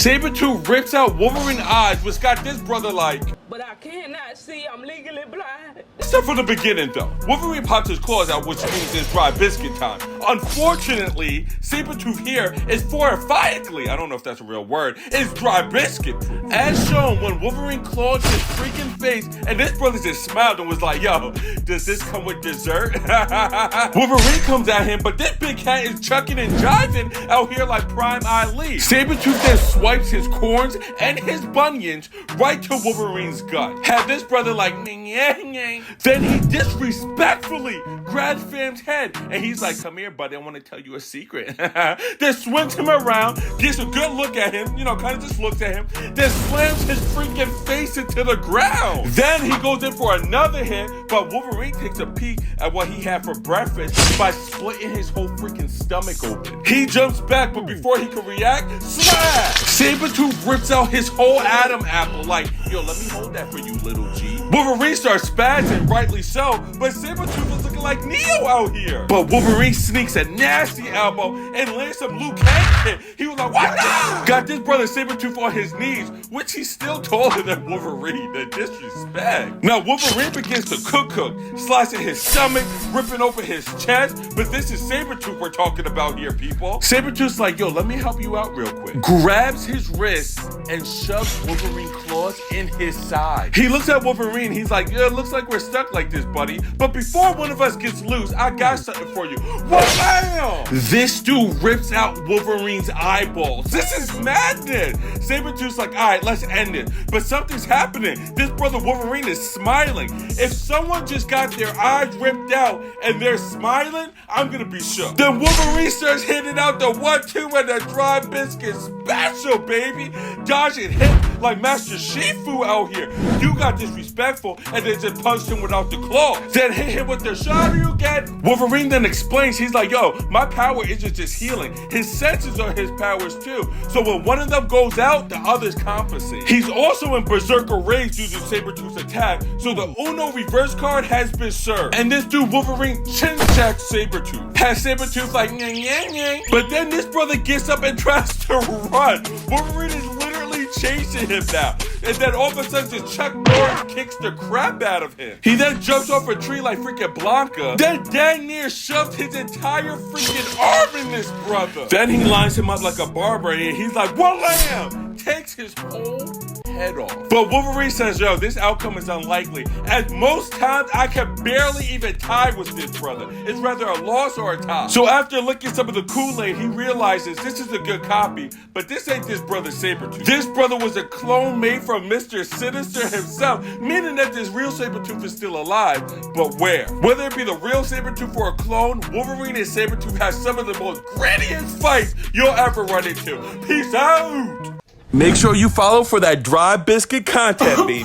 Sabretooth rips out Wolverine's eyes, which got this brother like, but I cannot see, I'm legally blind. Except from the beginning though. Wolverine pops his claws out, which means it's dry biscuit time. Unfortunately, Sabretooth here is fortifiedly, I don't know if that's a real word, is dry biscuit proof. As shown, when Wolverine clawed his freaking face, and this brother just smiled and was like, yo, does this come with dessert? Wolverine comes at him, but this big cat is chucking and jiving out here like Prime Ali. Sabretooth then swipes his corns and his bunions right to Wolverine's gut. Had this brother like, then he disrespectfully grabs Fam's head and he's like, come here, buddy, I want to tell you a secret. Then swings him around, gets a good look at him, kind of just looks at him, then slams his freaking face into the ground. Then he goes in for another hit, but Wolverine takes a peek at what he had for breakfast by splitting his whole freaking stomach open. He jumps back, but before he can react, slash! Sabretooth rips out his whole Adam apple like, yo, let me hold that for you, little G. Wolverine starts spazzing, rightly so, but Sabretooth is looking like Neo out here. But Wolverine sneaks a nasty elbow and lands some Liu Kang hit. He was like, what now? Got this brother Sabretooth on his knees, which he's still taller than Wolverine. The disrespect. Now Wolverine begins to cook, slicing his stomach, ripping open his chest, but this is Sabretooth we're talking about here, people. Sabretooth's like, yo, let me help you out real quick. Grabs his wrist and shoves Wolverine's claws in his side. He looks at Wolverine, he's like, yeah, it looks like we're stuck like this, buddy. But before one of us gets loose, I got something for you. Wham! This dude rips out Wolverine's eyeballs. This is madness. Sabretooth's like, all right, let's end it. But something's happening. This brother Wolverine is smiling. If someone just got their eyes ripped out and they're smiling, I'm gonna be shook. Then Wolverine starts hitting out the 1-2 and the dry biscuit special, baby. Dodging hit like Master Shifu out here. You got disrespectful and then just punched him without the claws. Then hit him with the Shoryuken. Wolverine then explains, he's like, yo, my power isn't just healing. His senses are his powers too. So when one of them goes out, the others compensate. He's also in Berserker Rage due to Sabretooth's attack, so the Uno reverse card has been served. And this dude Wolverine chin-checks Sabretooth. Has Sabretooth like, nyang. But then this brother gets up and tries to run. Wolverine is literally chasing him now. And then all of a sudden, just Chuck Norris kicks the crap out of him. He then jumps off a tree like freaking Blanca. Then dang near shoves his entire freaking arm in this brother. Then he lines him up like a barber and he's like, wham! Takes his whole head off. But Wolverine says, yo, this outcome is unlikely, as most times I can barely even tie with this brother. It's rather a loss or a tie. So after licking some of the Kool-Aid, he realizes this is a good copy, but this ain't this brother Sabretooth. This brother was a clone made from Mr. Sinister himself, meaning that this real Sabretooth is still alive, but where? Whether it be the real Sabretooth or a clone, Wolverine and Sabretooth have some of the most grittiest fights you'll ever run into. Peace out! Make sure you follow for that dry biscuit content, baby.